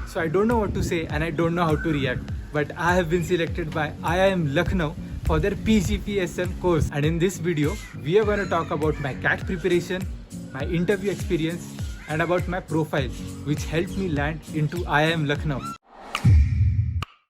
So I don't know what to say and I don't know how to react. But I have been selected by IIM Lucknow for their PGPSM course. And in this video, we are going to talk about my CAT preparation, my interview experience, and about my profile, which helped me land into IIM Lucknow.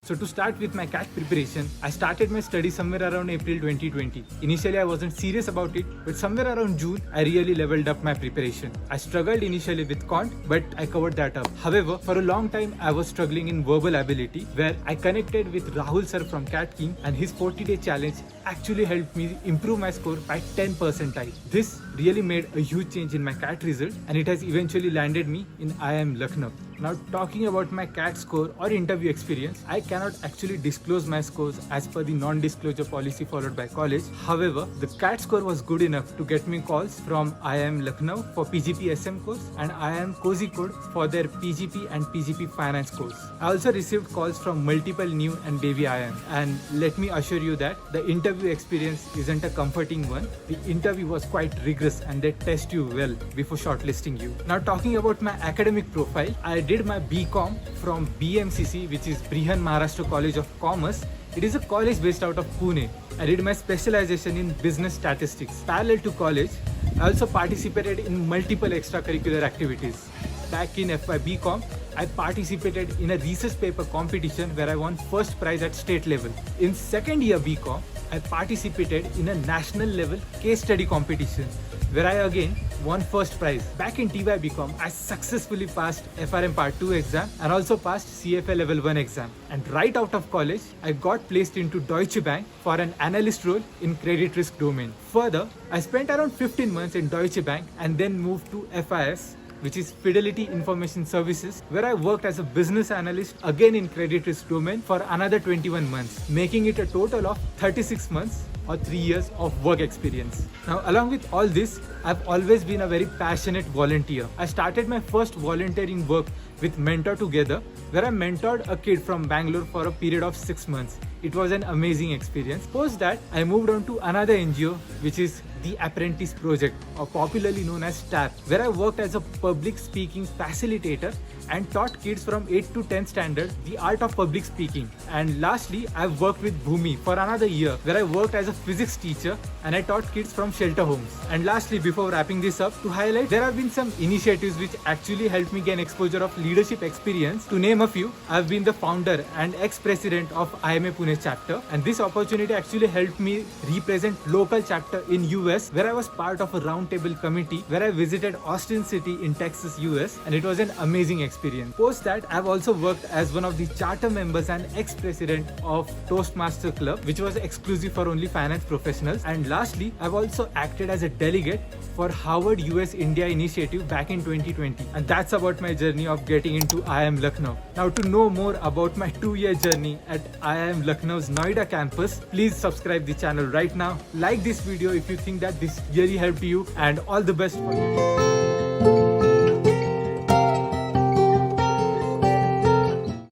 So to start with my CAT preparation, I started my study somewhere around April 2020. Initially I wasn't serious about it, but somewhere around June, I really leveled up my preparation. I struggled initially with quant, but I covered that up. However, for a long time, I was struggling in verbal ability, where I connected with Rahul sir from CAT King, and his 40-day challenge actually helped me improve my score by 10 percentile. This really made a huge change in my CAT result, and it has eventually landed me in IIM Lucknow. Now, talking about my CAT score or interview experience, I cannot actually disclose my scores as per the non-disclosure policy followed by college. However, the CAT score was good enough to get me calls from IIM Lucknow for PGP SM course and IIM Kozhikode for their PGP and PGP finance course. I also received calls from multiple new and baby IIM. And let me assure you that the interview experience isn't a comforting one. The interview was quite rigorous and they test you well before shortlisting you. Now, talking about my academic profile, I did my BCom from BMCC, which is Brihan Maharashtra College of Commerce. It is a college based out of Pune. I did my specialization in business statistics. Parallel to college, I also participated in multiple extracurricular activities. Back in FY BCom, I participated in a research paper competition where I won first prize at state level. In second year BCom, I participated in a national level case study competition where I again won first prize. Back in TY BCom, I successfully passed FRM Part 2 exam and also passed CFA Level 1 exam. And right out of college, I got placed into Deutsche Bank for an analyst role in credit risk domain. Further, I spent around 15 months in Deutsche Bank and then moved to FIS, which is Fidelity Information Services, where I worked as a business analyst again in credit risk domain for another 21 months, making it a total of 36 months or 3 years of work experience. Now, along with all this, I've always been a very passionate volunteer. I started my first volunteering work with Mentor Together, where I mentored a kid from Bangalore for a period of 6 months. It was an amazing experience. Post that, I moved on to another NGO, which is the Apprentice Project, or popularly known as TAP, where I worked as a public speaking facilitator and taught kids from 8th to 10th standard the art of public speaking. And lastly, I've worked with Bhumi for another year, where I worked as a physics teacher and I taught kids from shelter homes. And lastly, before wrapping this up, to highlight, there have been some initiatives which actually helped me gain exposure of leadership experience. To name a few, I've been the founder and ex-president of IMA Pune chapter, and this opportunity actually helped me represent local chapter in US, where I was part of a roundtable committee where I visited Austin City in Texas, US, and it was an amazing experience. Post that, I've also worked as one of the charter members and ex-president of Toastmaster Club, which was exclusive for only finance professionals. And lastly, I've also acted as a delegate for Harvard US India initiative back in 2020. And that's about my journey of getting into IIM Lucknow. Now, to know more about my 2-year journey at IIM Lucknow's Noida campus, please subscribe the channel right now. Like this video if you think that this really helped you, and all the best for you.